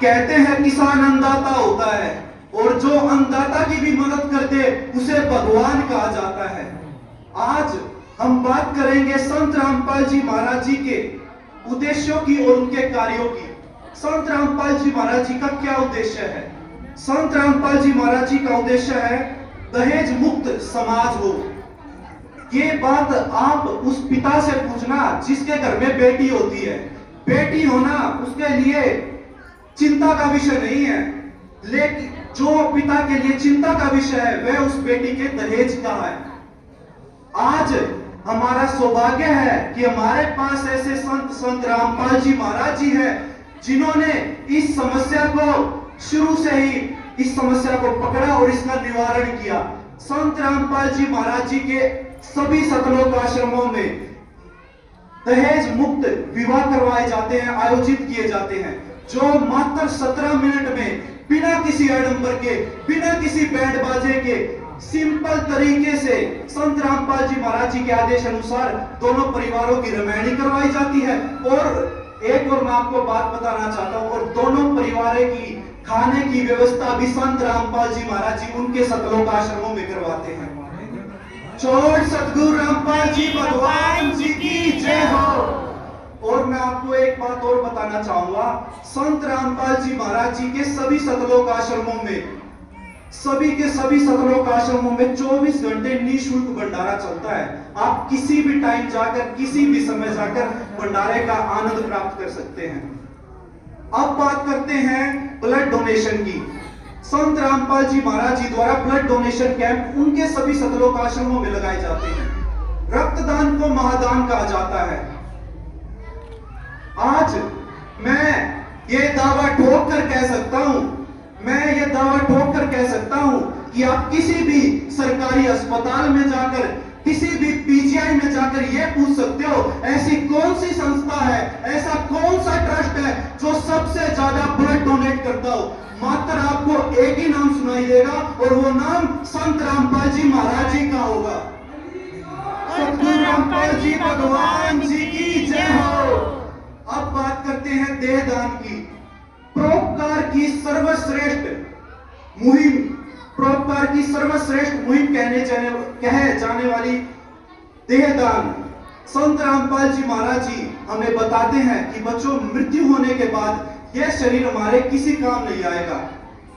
कहते हैं किसान अन्नदाता होता है, और जो अन्नदाता की भी मदद कर दे उसे भगवान कहा जाता है। आज हम बात करेंगे संत रामपाल जी महाराज जी के उद्देश्यों की और उनके कार्यों की। संत रामपाल जी महाराज जी का क्या उद्देश्य है? संत रामपाल जी महाराज जी का उद्देश्य है दहेज मुक्त समाज हो। ये बात आप उस पिता से पूछना जिसके घर में बेटी होती है। बेटी होना उसके लिए चिंता का विषय नहीं है, लेकिन जो पिता के लिए चिंता का विषय है वह उस बेटी के दहेज का है। आज हमारा सौभाग्य है कि हमारे पास ऐसे संत रामपाल जी महाराज जी हैं जिन्होंने इस समस्या को शुरू से ही इस समस्या को पकड़ा और इसका निवारण किया। संत रामपाल जी महाराज जी के सभी सतलोक आश्रमों में दहेज मुक्त विवाह करवाए जाते हैं, आयोजित किए जाते हैं, जो मात्र 17 मिनट में बिना किसी आडंबर के, बिना किसी बैंड बाजे के सिंपल तरीके से संत रामपाल जी महाराज जी के आदेश अनुसार दोनों परिवारों की रमैनी करवाई जाती है। और एक और मैं आपको बात बताना चाहता हूं, और दोनों परिवारों की खाने की व्यवस्था भी संत रामपाल जी महाराज जी उनके सतलोक आश्रमों में करवाते हैं। चोट सतगुरु रामपाल जी भगवान जी की जय हो। और मैं आपको एक बात और बताना चाहूंगा, संत रामपाल जी महाराज जी के सभी सतलोक आश्रमों में, सभी के सभी सतलोक आश्रमों में 24 घंटे निःशुल्क भंडारा चलता है। आप किसी भी टाइम जाकर, किसी भी समय जाकर भंडारे का आनंद प्राप्त कर सकते हैं। अब बात करते हैं ब्लड डोनेशन की। संत रामपाल जी महाराज जी द्वारा ब्लड डोनेशन कैंप उनके सभी सतलोक आश्रमों में लगाए जाते हैं। रक्तदान को महादान कहा जाता है। आज मैं ये दावा ठोक कर कह सकता हूं, मैं ये दावा ठोक कर कह सकता हूं कि आप किसी भी सरकारी अस्पताल में जाकर, किसी भी पीजीआई में जाकर ये पूछ सकते हो ऐसी कौन सी संस्था है, ऐसा कौन सा ट्रस्ट है जो सबसे ज्यादा ब्लड डोनेट करता हो। मात्र आपको एक ही नाम सुनाई देगा और वो नाम संत रामपाल जी महाराज जी का होगा। सतगुरु रामपाल जी भगवान जी की जय हो। अब बात करते हैं देहदान की। परोपकार की सर्वश्रेष्ठ मुहिम, परोपकार की सर्वश्रेष्ठ मुहिम कहे जाने वाली देहदान। संत रामपाल जी महाराज जी हमें बताते हैं कि बच्चों, मृत्यु होने के बाद यह शरीर हमारे किसी काम नहीं आएगा।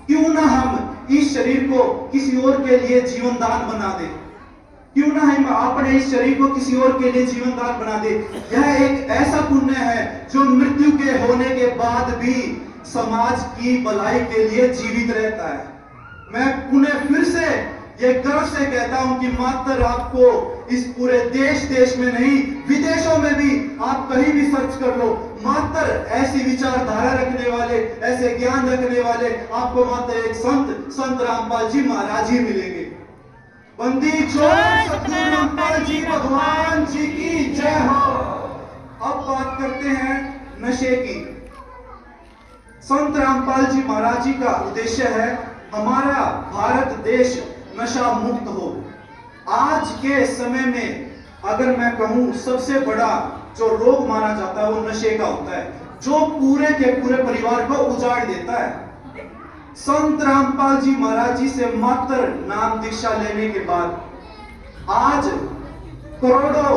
क्यों ना हम इस शरीर को किसी और के लिए जीवन दान बना दें, क्यों ना हम अपने इस शरीर को किसी और के लिए जीवन दान बना दे। यह एक ऐसा पुण्य है जो मृत्यु के होने के बाद भी समाज की भलाई के लिए जीवित रहता है। मैं पुनः फिर से ये गर्व से कहता हूं कि मात्र आपको इस पूरे देश में नहीं, विदेशों में भी आप कहीं भी सर्च कर लो, मात्र ऐसी विचारधारा रखने वाले, ऐसे ज्ञान रखने वाले आपको मात्र एक संत रामपाल जी महाराज ही मिलेंगे। बंदी छोड़ सतगुरु रामपाल जी भगवान जी की जय हो। अब बात करते हैं नशे की। संत रामपाल जी महाराज जी का उद्देश्य है हमारा भारत देश नशा मुक्त हो। आज के समय में अगर मैं कहूं सबसे बड़ा जो रोग माना जाता है वो नशे का होता है, जो पूरे के पूरे परिवार को उजाड़ देता है। संत रामपाल जी महाराज जी से मात्र नाम दीक्षा लेने के बाद आज करोड़ों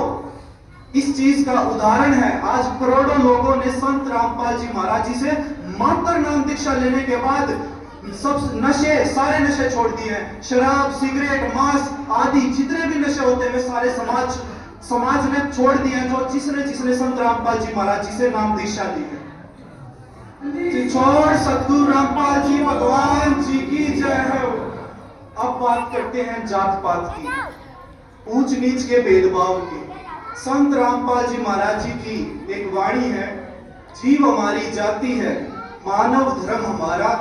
इस चीज का उदाहरण है। आज करोड़ों लोगों ने संत रामपाल जी महाराज जी से मात्र नाम दीक्षा लेने के बाद सब नशे, सारे नशे छोड़ दिए हैं। शराब, सिगरेट, मांस आदि जितने भी नशे होते हैं वे सारे समाज ने छोड़ दिए हैं, जो जिसने संत रामपाल जी महाराज जी से नाम दीक्षा ली है। छोड़ सतगुरु रामपाल जी भगवान जी की जय हो। अब बात करते हैं जात पात की, ऊंच नीच के भेदभाव की। संत रामपाल जी महाराज जी की एक वाणी है, जीव हमारी जाति है, मानव धर्म हमारा,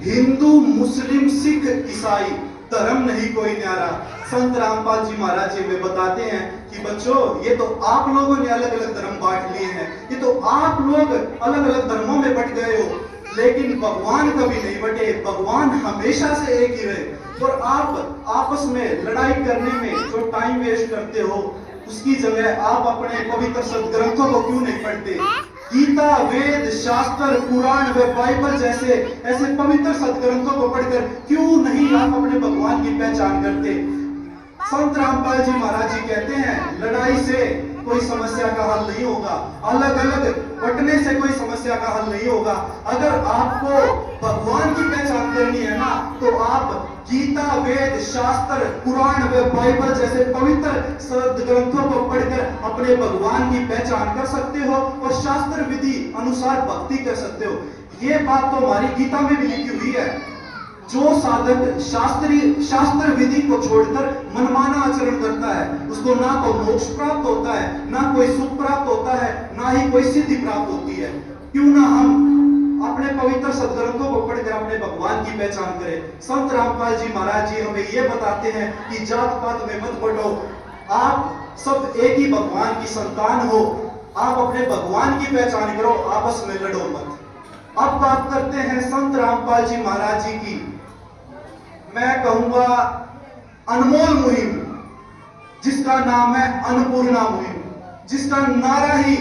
हिंदू मुस्लिम सिख ईसाई, धर्म नहीं कोई न्यारा। संत रामपाल जी महाराज जी हमें बताते हैं कि बच्चों, ये तो आप लोगों ने अलग अलग धर्म बांट लिए हैं, ये तो आप लोग अलग अलग धर्मों में बट गए हो, लेकिन भगवान कभी नहीं बटे। भगवान हमेशा से एक ही रहे। और आप आपस में लड़ाई करने में जो टाइम वेस्ट करते हो, उसकी जगह आप अपने पवित्र सदग्रंथों को क्यों नहीं पढ़ते? गीता, वेद, शास्त्र, पुराण व बाइबल जैसे ऐसे पवित्र सदग्रंथों को पढ़कर क्यों नहीं आप अपने भगवान की पहचान करते? संत रामपाल जी महाराज जी कहते हैं, लड़ाई से कोई समस्या का हल नहीं होगा, अलग अलग बंटने से कोई समस्या का हल नहीं होगा। अगर आपको भगवान की पहचान करनी है ना, तो आप गीता, वेद, शास्त्र, पुराण व बाइबल जैसे पवित्र ग्रंथों को पढ़कर अपने भगवान की पहचान कर सकते हो और शास्त्र विधि अनुसार भक्ति कर सकते हो। ये बात तो हमारी गीता में भी लिखी हुई है। जो साधक शास्त्र विधि को छोड़कर मनमाना आचरण करता है, उसको ना तो मोक्ष प्राप्त होता है, ना कोई सुख प्राप्त होता है, ना ही कोई सिद्धि प्राप्त होती है। क्यों ना हम अपने पवित्र सदग्रंथों को पढ़कर अपने भगवान की पहचान करें। संत रामपाल जी महाराज जी हमें यह बताते हैं कि जात पात में मत बंटो, आप सब एक ही भगवान की संतान हो, आप अपने भगवान की पहचान करो, आपस में लड़ो मत। अब बात करते हैं संत रामपाल जी महाराज जी की, मैं कहूंगा अनमोल मुहिम, जिसका नाम है अन्नपूर्णा मुहिम, जिसका नारा ही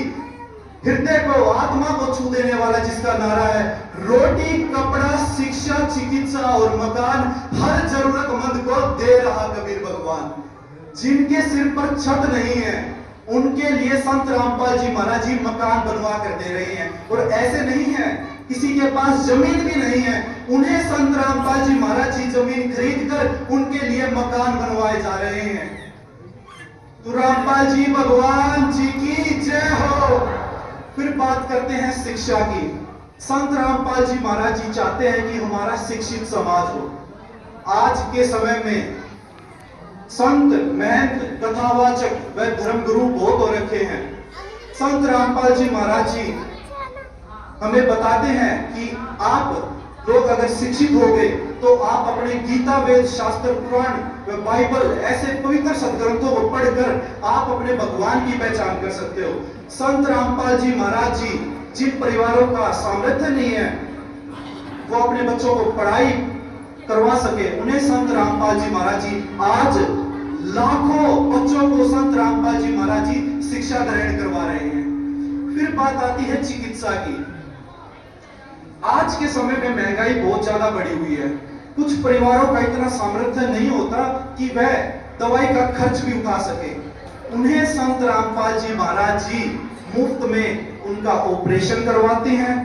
हृदय को, आत्मा को छू देने वाला, जिसका नारा है रोटी, कपड़ा, शिक्षा, चिकित्सा और मकान हर जरूरतमंद को दे रहा कबीर भगवान। जिनके सिर पर छत नहीं है उनके लिए संत रामपाल जी महाराज जी मकान बनवा कर दे रहे हैं। और ऐसे नहीं है किसी के पास जमीन भी नहीं है, उन्हें संत रामपाल जी महाराज जी जमीन खरीद कर उनके लिए मकान बनवाए जा रहे हैं। तो रामपाल जी भगवान जी की जय हो। फिर बात करते हैं शिक्षा की। संत रामपाल जी महाराज जी चाहते हैं कि हमारा शिक्षित समाज हो। आज के समय में संत, महंत, कथावाचक व धर्मगुरु बहुत हो रखे हैं। संत रामपाल जी महाराज जी हमें बताते हैं कि आप लोग अगर शिक्षित हो गए तो आप अपने गीता, वेद, शास्त्र, पुराण व बाइबल ऐसे पवित्र सदग्रंथों को पढ़कर आप अपने भगवान की पहचान कर सकते हो। संत रामपाल जी महाराज जी जिन परिवारों का सामर्थ्य नहीं है वो अपने बच्चों को पढ़ाई करवा सके, उन्हें संत रामपाल जी महाराज जी आज लाखों बच्चों को संत रामपाल जी महाराज जी शिक्षा ग्रहण करवा रहे हैं। फिर बात आती है चिकित्सा की। आज के समय में महंगाई बहुत ज्यादा बढ़ी हुई है। कुछ परिवारों का इतना सामर्थ्य नहीं होता कि वह दवाई का खर्च भी उठा सके। उन्हें संत रामपाल जी महाराज जी मुफ्त में उनका ऑपरेशन करवाते हैं,